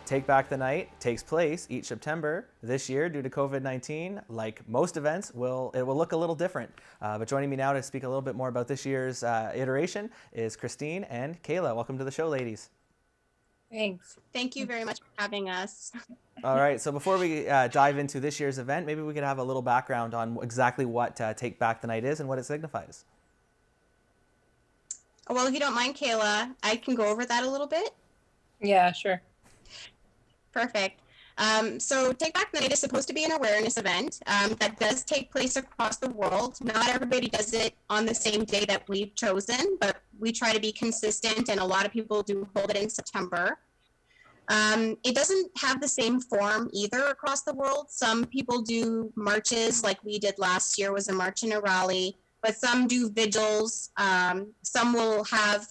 Take Back the Night takes place each September. This year, due to COVID-19, like most events, it will look a little different. But joining me now to speak a little bit more about this year's iteration is Christine and Kayla. Welcome to the show, ladies. Thanks. Thank you very much for having us. All right, so before we dive into this year's event, maybe we could have a little background on exactly what Take Back the Night is and what it signifies. Well, if you don't mind, Kayla, I can go over that a little bit. Yeah, sure. Perfect. So Take Back the Night is supposed to be an awareness event that does take place across the world. Not everybody does it on the same day that we've chosen, but we try to be consistent, and a lot of people do hold it in September. It doesn't have the same form either across the world. Some people do marches like we did last year, was a march and a rally, but some do vigils. Some will have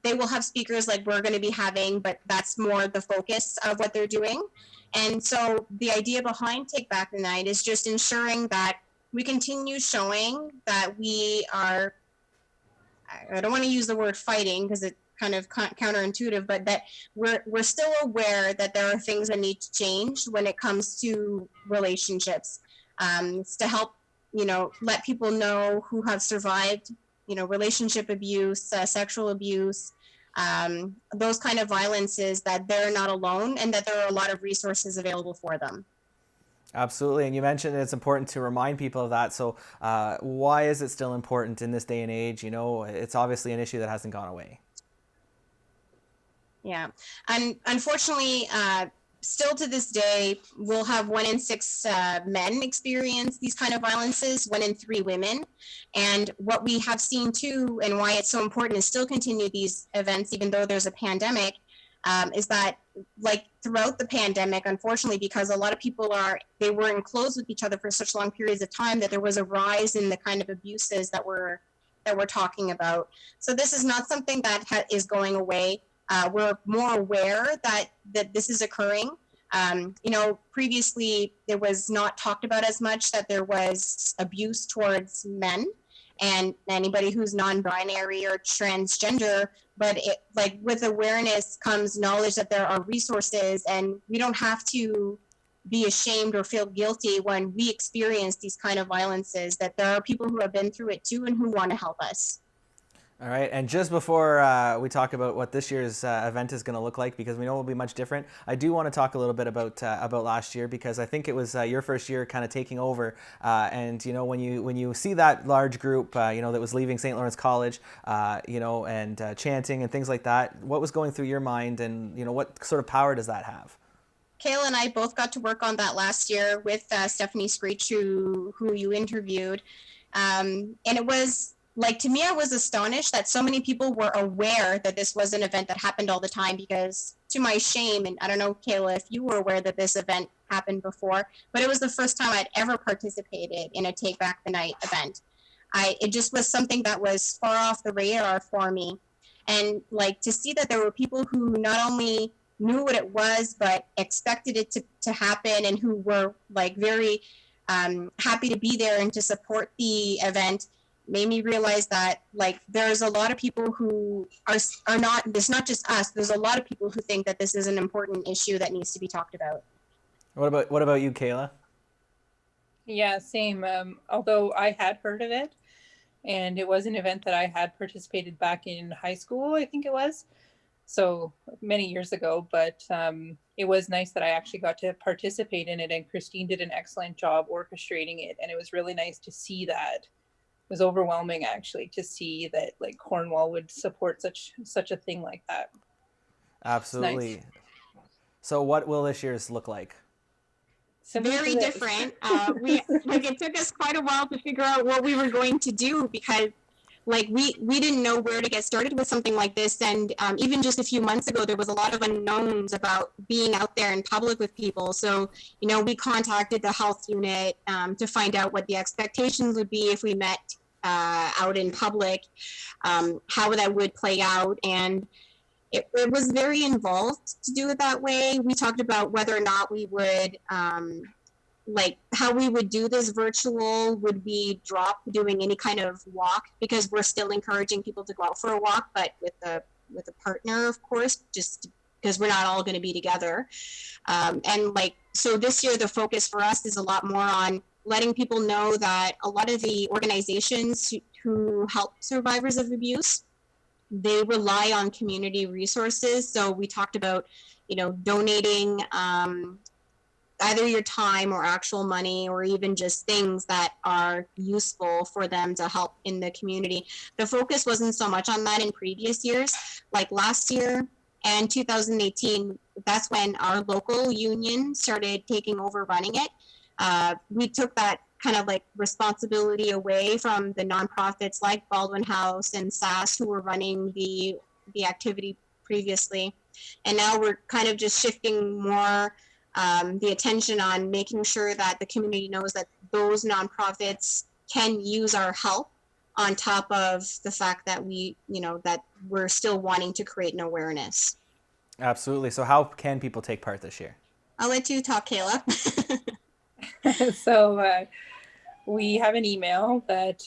they will have speakers like we're going to be having, but that's more the focus of what they're doing. And so the idea behind Take Back the Night is just ensuring that we continue showing that we are, I don't want to use the word fighting because it's kind of counterintuitive, but that we're still aware that there are things that need to change when it comes to relationships. It's to help, let people know who have survived relationship abuse, sexual abuse, those kind of violences, that they're not alone and that there are a lot of resources available for them. Absolutely, and you mentioned it's important to remind people of that. So why is it still important in this day and age? It's obviously an issue that hasn't gone away. Yeah, and unfortunately, still to this day, we'll have 1 in 6 men experience these kind of violences, 1 in 3 women. And what we have seen too, and why it's so important to still continue these events, even though there's a pandemic, is that like throughout the pandemic, unfortunately, because a lot of people they were enclosed with each other for such long periods of time, that there was a rise in the kind of abuses that we're talking about. So this is not something that is going away. We're more aware that this is occurring. Previously there was not talked about as much that there was abuse towards men and anybody who's non-binary or transgender, but with awareness comes knowledge that there are resources, and we don't have to be ashamed or feel guilty when we experience these kind of violences, that there are people who have been through it too and who want to help us. All right, and just before we talk about what this year's event is going to look like, because we know it will be much different, I do want to talk a little bit about last year, because I think it was your first year kind of taking over. And when you see that large group, that was leaving St. Lawrence College, and chanting and things like that, what was going through your mind, and what sort of power does that have? Kayla and I both got to work on that last year with Stephanie Screech, who you interviewed, and it was. To me, I was astonished that so many people were aware that this was an event that happened all the time, because to my shame, and I don't know, Kayla, if you were aware that this event happened before, but it was the first time I'd ever participated in a Take Back the Night event. It just was something that was far off the radar for me. And to see that there were people who not only knew what it was, but expected it to happen, and who were very happy to be there and to support the event, made me realize that there's a lot of people who are not, there's not just us, there's a lot of people who think that this is an important issue that needs to be talked about. What about you, Kayla? Yeah, same. Although I had heard of it, and it was an event that I had participated back in high school, I think it was, so many years ago, but it was nice that I actually got to participate in it, and Christine did an excellent job orchestrating it, and it was really nice to see that. It was overwhelming, actually, to see that Cornwall would support such a thing like that. Absolutely. Nice. So what will this year's look like? Very different. It took us quite a while to figure out what we were going to do, because we didn't know where to get started with something like this. And even just a few months ago, there was a lot of unknowns about being out there in public with people. So, we contacted the health unit to find out what the expectations would be if we met out in public, how that would play out. And it was very involved to do it that way. We talked about whether or not we would how we would do this virtual. Would we drop doing any kind of walk, because we're still encouraging people to go out for a walk, but with a partner, of course, just because we're not all going to be together. And like, so this year, the focus for us is a lot more on letting people know that a lot of the organizations who help survivors of abuse, they rely on community resources. So we talked about, donating either your time or actual money, or even just things that are useful for them to help in the community. The focus wasn't so much on that in previous years. Like last year and 2018, that's when our local union started taking over running it. We took that kind of like responsibility away from the nonprofits like Baldwin House and SAS, who were running the activity previously. And now we're kind of just shifting more the attention on making sure that the community knows that those nonprofits can use our help, on top of the fact that that we're still wanting to create an awareness. Absolutely. So how can people take part this year? I'll let you talk, Kayla. So we have an email that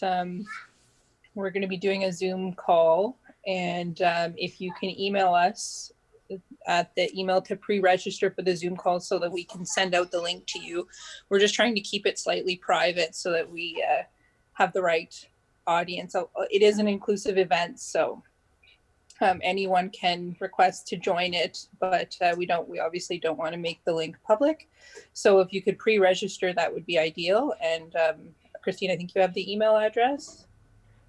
we're going to be doing a Zoom call. And if you can email us at the email to pre-register for the Zoom call so that we can send out the link to you. We're just trying to keep it slightly private so that we have the right audience. So it is an inclusive event, so anyone can request to join it, but we obviously don't want to make the link public. So if you could pre-register, that would be ideal. And Christine, I think you have the email address.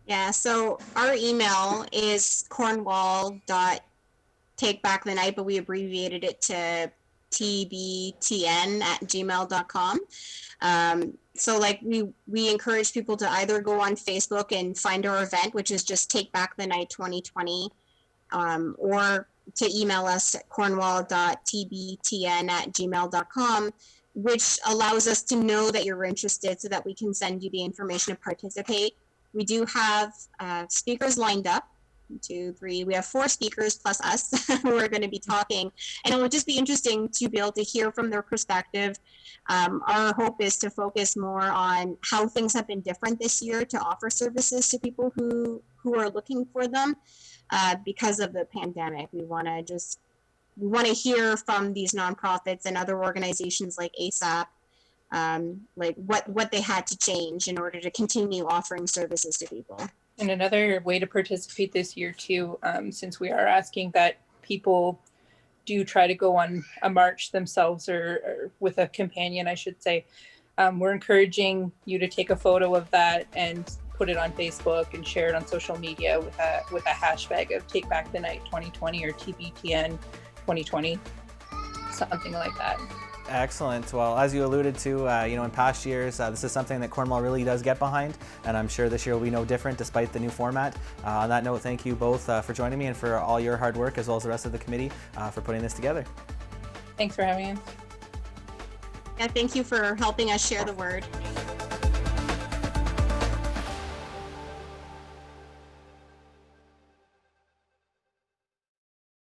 Yeah, so our email is cornwall.takebackthennight, but we abbreviated it to tbtn@gmail.com. So like we encourage people to either go on Facebook and find our event, which is just Take Back the Night 2020, or to email us at cornwall.tbtn@gmail.com, which allows us to know that you're interested so that we can send you the information to participate. We do have speakers lined up. 1, 2, 3. We have 4 speakers plus us who are going to be talking, and it will just be interesting to be able to hear from their perspective. Our hope is to focus more on how things have been different this year to offer services to people who are looking for them because of the pandemic. We want to hear from these nonprofits and other organizations like ASAP, like what they had to change in order to continue offering services to people. And another way to participate this year too, since we are asking that people do try to go on a march themselves or with a companion, I should say, we're encouraging you to take a photo of that and put it on Facebook and share it on social media with a hashtag of Take Back the Night 2020 or TBTN 2020, something like that. Excellent. Well, as you alluded to, in past years, this is something that Cornwall really does get behind, and I'm sure this year will be no different despite the new format. On that note, thank you both for joining me and for all your hard work, as well as the rest of the committee for putting this together. Thanks for having us. Yeah, thank you for helping us share the word.